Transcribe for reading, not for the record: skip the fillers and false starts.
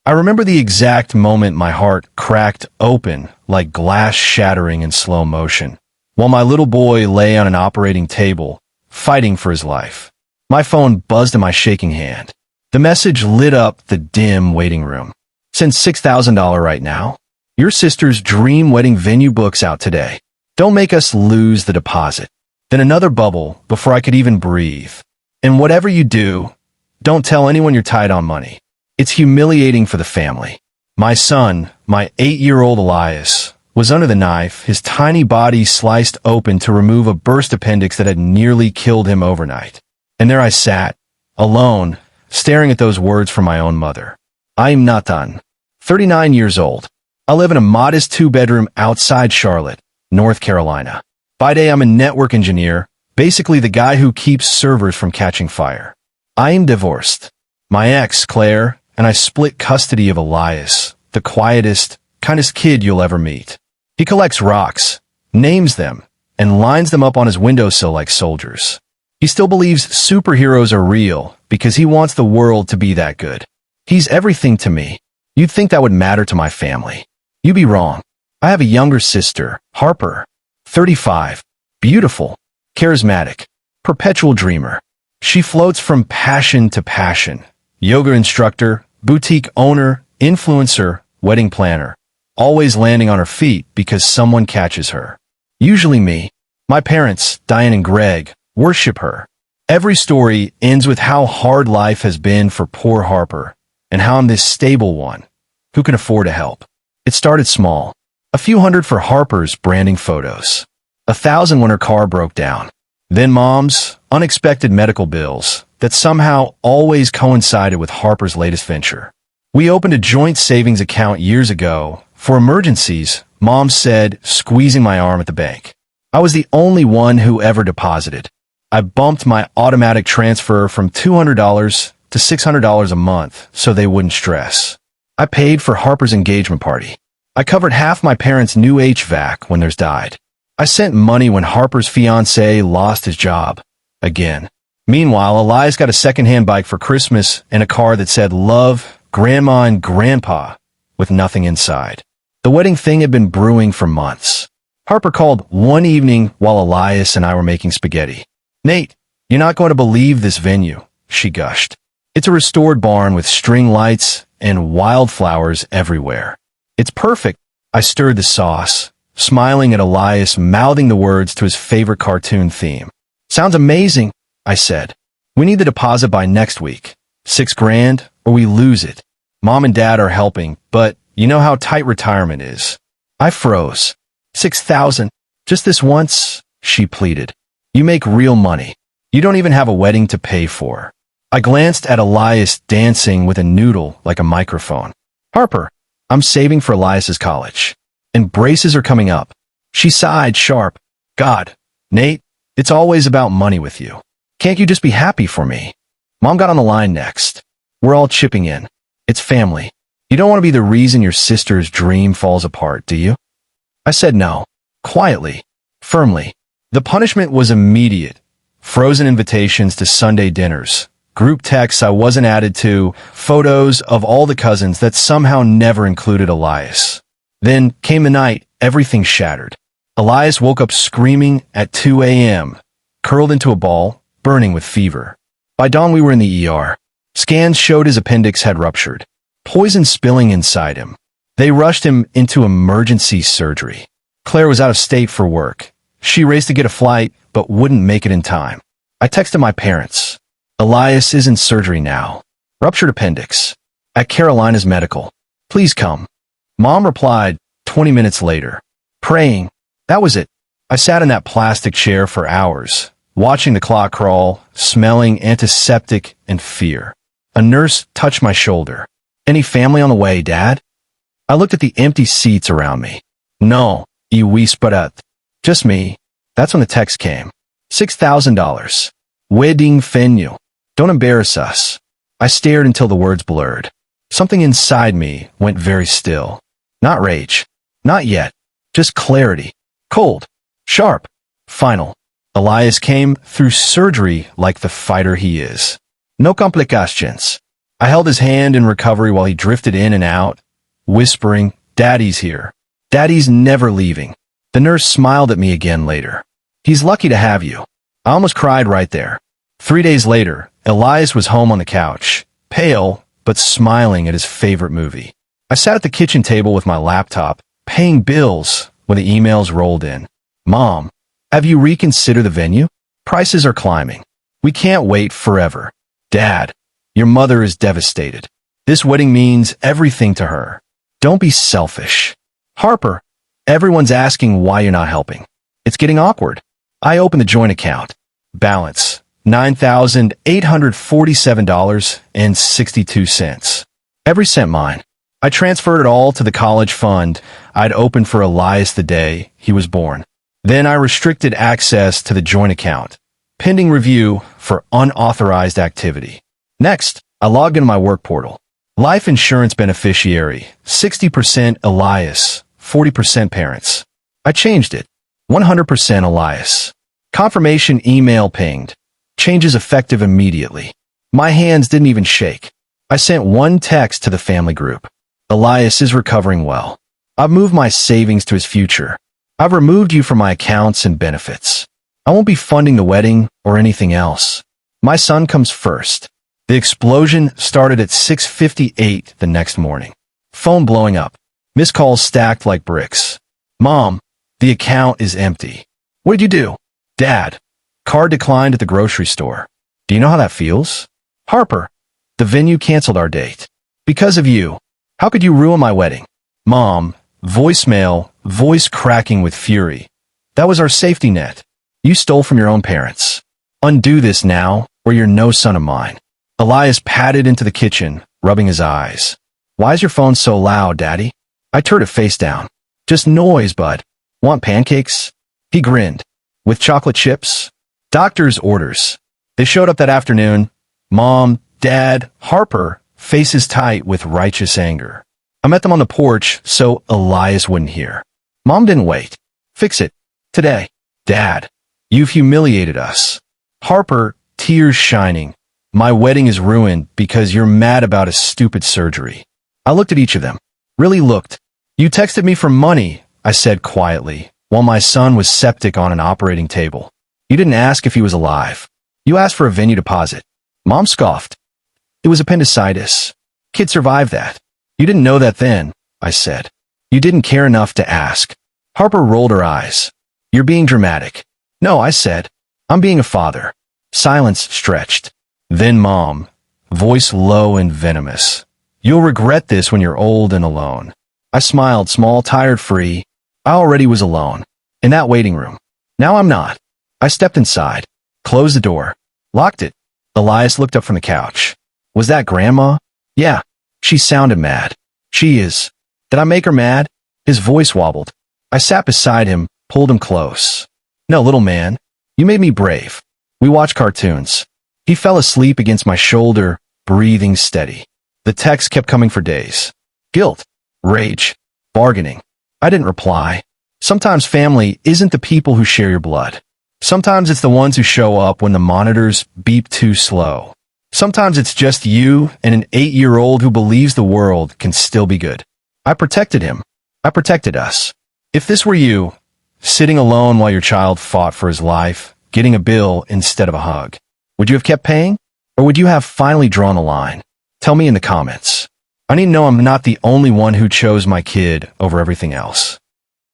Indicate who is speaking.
Speaker 1: I remember the exact moment my heart cracked open like glass shattering in slow motion, while my little boy lay on an operating table, fighting for his life. My phone buzzed in my shaking hand. The message lit up the dim waiting room. Send $6,000 right now. Your sister's dream wedding venue book's out today. Don't make us lose the deposit. Then another bubble before I could even breathe. And whatever you do, don't tell anyone you're tight on money. It's humiliating for the family. My son, my 8-year-old Elias, was under the knife, his tiny body sliced open to remove a burst appendix that had nearly killed him overnight. And there I sat, alone, staring at those words from my own mother. I am Nathan, 39 years old. I live in a modest 2-bedroom outside Charlotte, North Carolina. By day, I'm a network engineer, basically the guy who keeps servers from catching fire. I am divorced. My ex, Claire, and I split custody of Elias, the quietest, kindest kid you'll ever meet. He collects rocks, names them, and lines them up on his windowsill like soldiers. He still believes superheroes are real because he wants the world to be that good. He's everything to me. You'd think that would matter to my family. You'd be wrong. I have a younger sister, Harper, 35, beautiful, charismatic, perpetual dreamer. She floats from passion to passion. Yoga instructor, boutique owner, influencer, wedding planner, always landing on her feet because someone catches her. Usually me. My parents, Diane and Greg, worship her. Every story ends with how hard life has been for poor Harper, and how I'm this stable one who can afford to help. It started small. A few hundred for Harper's branding photos. 1,000 when her car broke down. Then Mom's unexpected medical bills that somehow always coincided with Harper's latest venture. We opened a joint savings account years ago for emergencies, Mom said, squeezing my arm at the bank. I was the only one who ever deposited. I bumped my automatic transfer from $200 to $600 a month so they wouldn't stress. I paid for Harper's engagement party. I covered half my parents' new HVAC when theirs died. I sent money when Harper's fiancé lost his job. Again. Meanwhile, Elias got a secondhand bike for Christmas and a car that said, "Love, Grandma and Grandpa," with nothing inside. The wedding thing had been brewing for months. Harper called one evening while Elias and I were making spaghetti. "Nate, you're not going to believe this venue," she gushed. "It's a restored barn with string lights and wildflowers everywhere. It's perfect." I stirred the sauce, smiling at Elias mouthing the words to his favorite cartoon theme. "Sounds amazing," I said. "We need the deposit by next week. $6,000 or we lose it. Mom and Dad are helping, but you know how tight retirement is." I froze. $6,000? Just this once?" she pleaded. "You make real money. You don't even have a wedding to pay for." I glanced at Elias dancing with a noodle like a microphone. "Harper, I'm saving for Elias's college. And braces are coming up." She sighed sharp. "God, Nate, it's always about money with you. Can't you just be happy for me?" Mom got on the line next. "We're all chipping in. It's family. You don't want to be the reason your sister's dream falls apart, do you?" I said no, quietly, firmly. The punishment was immediate. Frozen invitations to Sunday dinners, group texts I wasn't added to, photos of all the cousins that somehow never included Elias. Then came the night everything shattered. Elias woke up screaming at 2 a.m., curled into a ball, burning with fever. By dawn we were in the ER. Scans showed his appendix had ruptured, poison spilling inside him. They rushed him into emergency surgery. Claire was out of state for work. She raced to get a flight, but wouldn't make it in time. I texted my parents. "Elias is in surgery now. Ruptured appendix. At Carolina's Medical. Please come." Mom replied 20 minutes later. Praying. That was it. I sat in that plastic chair for hours, watching the clock crawl, smelling antiseptic and fear. A nurse touched my shoulder. "Any family on the way, Dad?" I looked at the empty seats around me. "No, y whisperat. Just me." That's when the text came. $6,000. Wedding venue. Don't embarrass us. I stared until the words blurred. Something inside me went very still. Not rage. Not yet. Just clarity. Cold. Sharp. Final. Elias came through surgery like the fighter he is. No complications. I held his hand in recovery while he drifted in and out, whispering, "Daddy's here. Daddy's never leaving." The nurse smiled at me again later. "He's lucky to have you." I almost cried right there. 3 days later, Elias was home on the couch, pale, but smiling at his favorite movie. I sat at the kitchen table with my laptop, paying bills, when the emails rolled in. "Mom, have you reconsidered the venue? Prices are climbing. We can't wait forever." "Dad, your mother is devastated. This wedding means everything to her. Don't be selfish." "Harper, everyone's asking why you're not helping. It's getting awkward." I opened the joint account. Balance, $9,847.62. Every cent mine. I transferred it all to the college fund I'd opened for Elias the day he was born. Then I restricted access to the joint account, pending review for unauthorized activity. Next, I logged into my work portal. Life insurance beneficiary, 60% Elias, 40% parents. I changed it, 100% Elias. Confirmation email pinged. Changes effective immediately. My hands didn't even shake. I sent one text to the family group. "Elias is recovering well. I've moved my savings to his future. I've removed you from my accounts and benefits. I won't be funding the wedding or anything else. My son comes first." The explosion started at 6:58 the next morning. Phone blowing up. Missed calls stacked like bricks. "Mom, the account is empty." "What did you do?" "Dad, card declined at the grocery store." "Do you know how that feels?" "Harper, the venue canceled our date. Because of you. How could you ruin my wedding?" "Mom," voicemail, voice cracking with fury. "That was our safety net. You stole from your own parents. Undo this now, or you're no son of mine." Elias padded into the kitchen, rubbing his eyes. "Why is your phone so loud, Daddy?" I turned it face down. "Just noise, bud. Want pancakes?" He grinned. "With chocolate chips?" "Doctor's orders." They showed up that afternoon. Mom, Dad, Harper, faces tight with righteous anger. I met them on the porch so Elias wouldn't hear. Mom didn't wait. "Fix it. Today." "Dad, you've humiliated us." Harper, tears shining. "My wedding is ruined because you're mad about a stupid surgery." I looked at each of them. Really looked. "You texted me for money," I said quietly, while my son was septic on an operating table. "You didn't ask if he was alive. You asked for a venue deposit." Mom scoffed. "It was appendicitis. Kid survived that." "You didn't know that then," I said. "You didn't care enough to ask." Harper rolled her eyes. "You're being dramatic." "No," I said. "I'm being a father." Silence stretched. Then Mom, voice low and venomous. "You'll regret this when you're old and alone." I smiled, small, tired, free. I already was alone. In that waiting room. Now I'm not. I stepped inside, closed the door, locked it. Elias looked up from the couch. "Was that Grandma?" "Yeah." She sounded mad. "She is." "Did I make her mad?" His voice wobbled. I sat beside him, pulled him close. "No, little man. You made me brave. We watched cartoons." He fell asleep against my shoulder, breathing steady. The texts kept coming for days. Guilt, rage, bargaining. I didn't reply. Sometimes family isn't the people who share your blood. Sometimes it's the ones who show up when the monitors beep too slow. Sometimes it's just you and an 8-year-old who believes the world can still be good. I protected him. I protected us. If this were you, sitting alone while your child fought for his life, getting a bill instead of a hug, would you have kept paying? Or would you have finally drawn a line? Tell me in the comments. I need to know I'm not the only one who chose my kid over everything else.